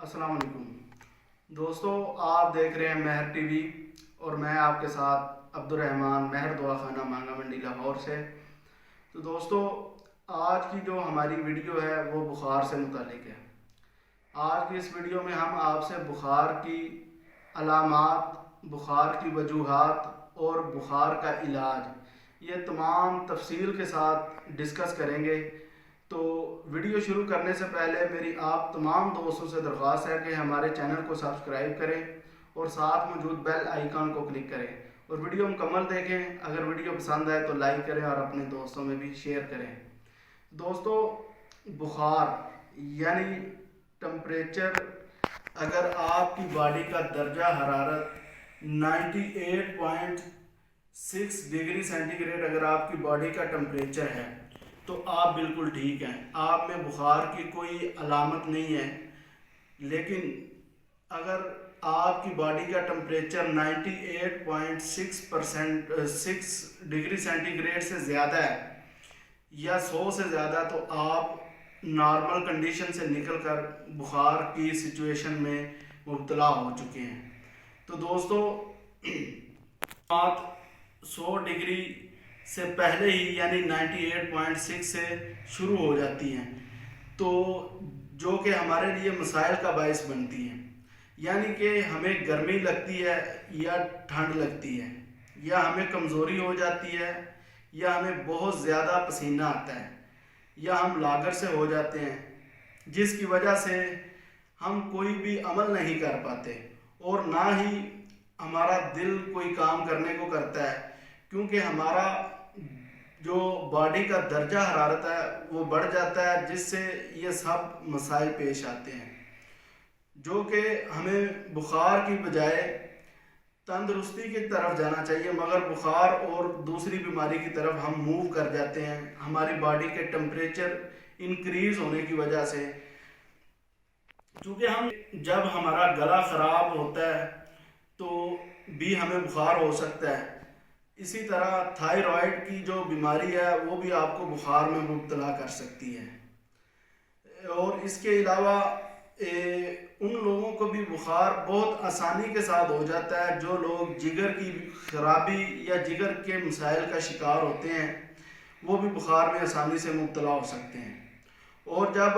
अस्सलाम वालेकुम दोस्तों, आप देख रहे हैं महर टीवी और मैं आपके साथ अब्दुर्रहमान महर दुआ खाना मांगा मंडी लाहौर से। तो दोस्तों, आज की जो हमारी वीडियो है वो बुखार से मुतालिक है। आज की इस वीडियो में हम आपसे बुखार की अलामात, बुखार की वजूहात और बुखार का इलाज ये तमाम तफसील के साथ डिस्कस करेंगे। तो वीडियो शुरू करने से पहले मेरी आप तमाम दोस्तों से दरख्वास्त है कि हमारे चैनल को सब्सक्राइब करें और साथ मौजूद बेल आइकन को क्लिक करें और वीडियो मुकम्मल देखें। अगर वीडियो पसंद आए तो लाइक करें और अपने दोस्तों में भी शेयर करें। दोस्तों, बुखार यानी टेम्परेचर, अगर आपकी बॉडी का दर्जा हरारत 98.6 डिग्री सेंटीग्रेड अगर आपकी बॉडी का टेम्परेचर है तो आप बिल्कुल ठीक हैं, आप में बुखार की कोई अलामत नहीं है। लेकिन अगर आपकी बॉडी का टेम्परेचर 98.6 डिग्री सेंटीग्रेड से ज़्यादा है या 100 से ज़्यादा तो आप नॉर्मल कंडीशन से निकलकर बुखार की सिचुएशन में मुब्तला हो चुके हैं। तो दोस्तों, बात 100 डिग्री से पहले ही यानी 98.6 से शुरू हो जाती हैं, तो जो कि हमारे लिए मसाइल का बायस बनती हैं। यानी कि हमें गर्मी लगती है या ठंड लगती है, या हमें कमज़ोरी हो जाती है, या हमें बहुत ज़्यादा पसीना आता है, या हम लागर से हो जाते हैं, जिसकी वजह से हम कोई भी अमल नहीं कर पाते और ना ही हमारा दिल कोई काम करने को करता है, क्योंकि हमारा जो बॉडी का दर्जा हरारत है वो बढ़ जाता है, जिससे ये सब मसाइल पेश आते हैं। जो कि हमें बुखार की बजाय तंदुरुस्ती की तरफ जाना चाहिए, मगर बुखार और दूसरी बीमारी की तरफ हम मूव कर जाते हैं हमारी बॉडी के टेम्परेचर इंक्रीज होने की वजह से। क्योंकि हम जब हमारा गला ख़राब होता है तो भी हमें बुखार हो सकता है। इसी तरह थायराइड की जो बीमारी है वो भी आपको बुखार में मुब्तला कर सकती है। और इसके अलावा उन लोगों को भी बुखार बहुत आसानी के साथ हो जाता है जो लोग जिगर की खराबी या जिगर के मसाइल का शिकार होते हैं, वो भी बुखार में आसानी से मुब्तला हो सकते हैं। और जब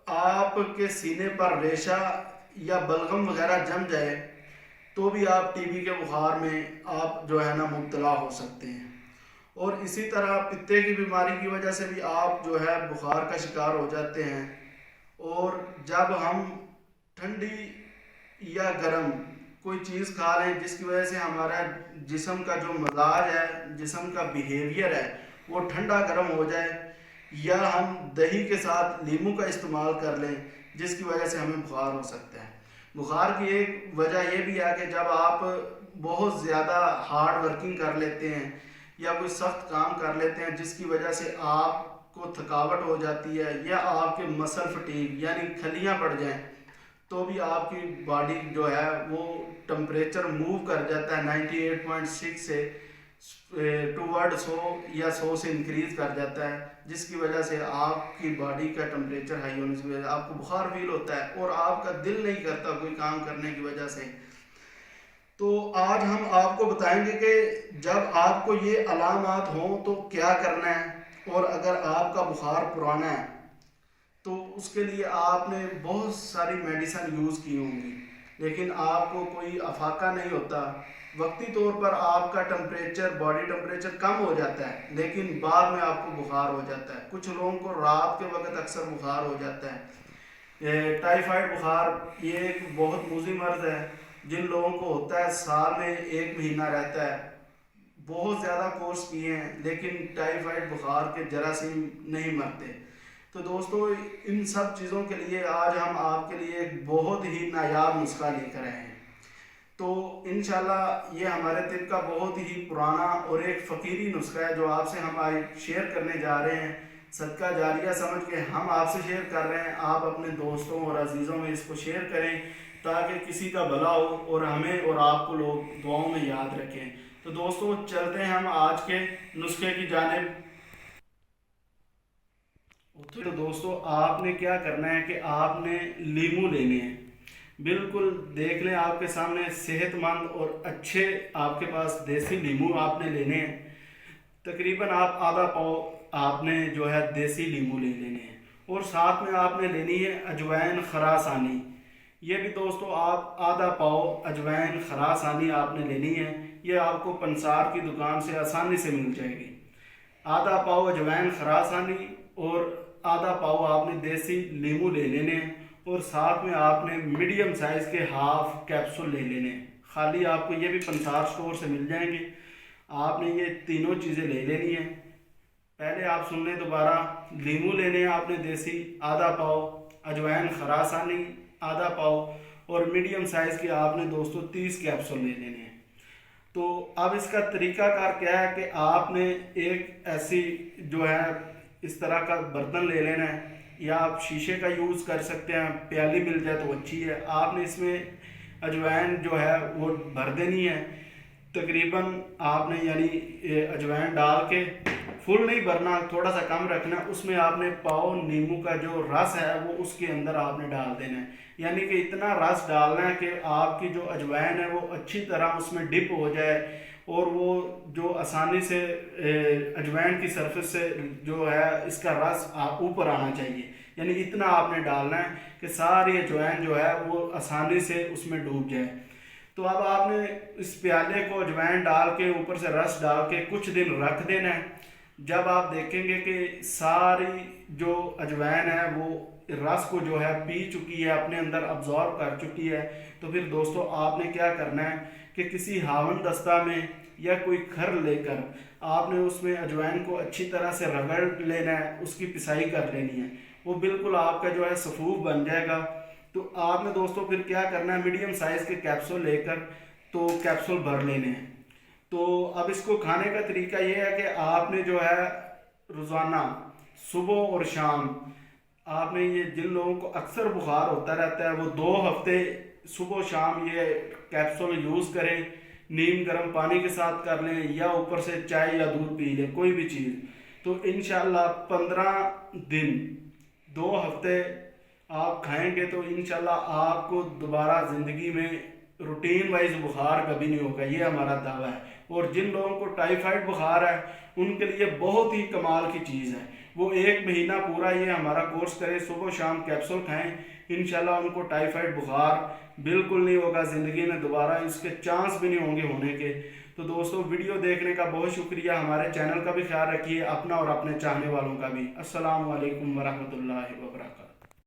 आपके सीने पर रेशा या बलगम वगैरह जम जाए तो भी आप टीबी के बुखार में आप जो है ना मुब्तला हो सकते हैं। और इसी तरह पित्ते की बीमारी की वजह से भी आप जो है बुखार का शिकार हो जाते हैं। और जब हम ठंडी या गर्म कोई चीज़ खा लें जिसकी वजह से हमारा जिस्म का जो मिजाज है, जिस्म का बिहेवियर है वो ठंडा गर्म हो जाए, या हम दही के साथ नींबू का इस्तेमाल कर लें जिसकी वजह से हमें बुखार हो सकता है। बुखार की एक वजह यह भी है कि जब आप बहुत ज़्यादा हार्ड वर्किंग कर लेते हैं या कोई सख्त काम कर लेते हैं जिसकी वजह से आपको थकावट हो जाती है, या आपके मसल फटीग यानी खलियां पड़ जाएं, तो भी आपकी बॉडी जो है वो टेम्परेचर मूव कर जाता है 98.6 से टूवर्ड 100 या 100 से इंक्रीज कर जाता है, जिसकी वजह से आपकी बॉडी का टेम्परेचर हाई होने की वजह से आपको बुखार फील होता है और आपका दिल नहीं करता कोई काम करने की वजह से। तो आज हम आपको बताएंगे कि जब आपको ये अलामात हों तो क्या करना है, और अगर आपका बुखार पुराना है तो उसके लिए आपने बहुत सारी मेडिसिन यूज़ की होंगी लेकिन आपको कोई अफाका नहीं होता। वक्ती तौर पर आपका टेम्परेचर, बॉडी टेम्परेचर कम हो जाता है लेकिन बाद में आपको बुखार हो जाता है। कुछ लोगों को रात के वक्त अक्सर बुखार हो जाता है। टाइफाइड बुखार ये एक बहुत मूजी मर्ज है, जिन लोगों को होता है साल में 1 महीना रहता है। बहुत ज़्यादा कोर्स किए हैं लेकिन टाइफाइड बुखार के जरासीम नहीं मरते। तो दोस्तों, इन सब चीज़ों के लिए आज हम आपके लिए एक बहुत ही नायाब नुस्खा लेकर आए हैं। तो इंशाल्लाह ये हमारे तिब का बहुत ही पुराना और एक फ़कीरी नुस्खा है जो आपसे हम आज शेयर करने जा रहे हैं। सदका जारिया समझ के हम आपसे शेयर कर रहे हैं। आप अपने दोस्तों और अजीज़ों में इसको शेयर करें ताकि किसी का भला हो और हमें और आपको लोग दुआओं में याद रखें। तो दोस्तों, चलते हैं हम आज के नुस्खे की जानिब। तो दोस्तों, आपने क्या करना है कि आपने लीमू लेने हैं। बिल्कुल देख लें आपके सामने सेहतमंद और अच्छे आपके पास देसी नींबू आपने लेने हैं। तकरीबन आप आधा पाव आपने जो है देसी नींबू ले लेने हैं, और साथ में आपने लेनी है अजवाइन खरासानी। ये भी दोस्तों आप आधा पाव अजवाइन खरासानी आपने लेनी है। ये आपको पंसार की दुकान से आसानी से मिल जाएगी। आधा पाव अजवाइन खरासानी और आधा पाव आपने देसी नींबू ले लेने हैं, और साथ में आपने मीडियम साइज़ के हाफ कैप्सूल ले लेने हैं। खाली आपको ये भी पंसार स्टोर से मिल जाएंगे। आपने ये तीनों चीज़ें ले लेनी है। पहले आप सुन लें दोबारा, नींबू लेने हैं आपने देसी आधा पाव, अजवाइन खरासानी आधा पाव, और मीडियम साइज़ के आपने दोस्तों 30 कैप्सूल ले लेने हैं। तो अब इसका तरीकाकार क्या है कि आपने एक ऐसी जो है इस तरह का बर्तन ले लेना है, या आप शीशे का यूज़ कर सकते हैं, प्याली मिल जाए तो अच्छी है। आपने इसमें अजवाइन जो है वो भर देनी है। तकरीबन आपने यानी अजवाइन डाल के फुल नहीं भरना, थोड़ा सा कम रखना। उसमें आपने पाव नींबू का जो रस है वो उसके अंदर आपने डाल देना है। यानी कि इतना रस डालना है कि आपकी जो अजवाइन है वो अच्छी तरह उसमें डिप हो जाए, और वो जो आसानी से अजवाइन की सरफेस से जो है इसका रस ऊपर आना चाहिए। यानी इतना आपने डालना है कि सारी अजवाइन जो है वो आसानी से उसमें डूब जाए। तो अब आपने इस प्याले को अजवाइन डाल के ऊपर से रस डाल के कुछ दिन रख देना है। जब आप देखेंगे कि सारी जो अजवाइन है वो रस को जो है पी चुकी है, अपने अंदर अब्जॉर्ब कर चुकी है, तो फिर दोस्तों आपने क्या करना है कि किसी हावन दस्ता में या कोई खर लेकर आपने उसमें अजवाइन को अच्छी तरह से रगड़ लेना है, उसकी पिसाई कर लेनी है। वो बिल्कुल आपका जो है सफूफ बन जाएगा। तो आपने दोस्तों फिर क्या करना है, मीडियम साइज़ के कैप्सूल लेकर तो कैप्सूल भर लेने हैं। तो अब इसको खाने का तरीका ये है कि आपने जो है रोज़ाना सुबह और शाम आपने, ये जिन लोगों को अक्सर बुखार होता रहता है वो 2 हफ्ते सुबह शाम ये कैप्सूल यूज़ करें। नीम गर्म पानी के साथ कर लें, या ऊपर से चाय या दूध पी लें, कोई भी चीज़। तो इंशाल्लाह 15 दिन 2 हफ्ते आप खाएंगे तो इंशाल्लाह आपको दोबारा ज़िंदगी में रूटीन वाइज बुखार कभी नहीं होगा, ये हमारा दावा है। और जिन लोगों को टाइफाइड बुखार है उनके लिए बहुत ही कमाल की चीज़ है। वो 1 महीना पूरा ये हमारा कोर्स करें, सुबह शाम कैप्सूल खाएं, इंशाल्लाह उनको टाइफाइड बुखार बिल्कुल नहीं होगा, ज़िंदगी में दोबारा इसके चांस भी नहीं होंगे होने के। तो दोस्तों वीडियो देखने का बहुत शुक्रिया। हमारे चैनल का भी ख्याल रखिए, अपना और अपने चाहने वालों का भी। अस्सलाम वालेकुम वरहमतुल्लाहि वबरकातुहू।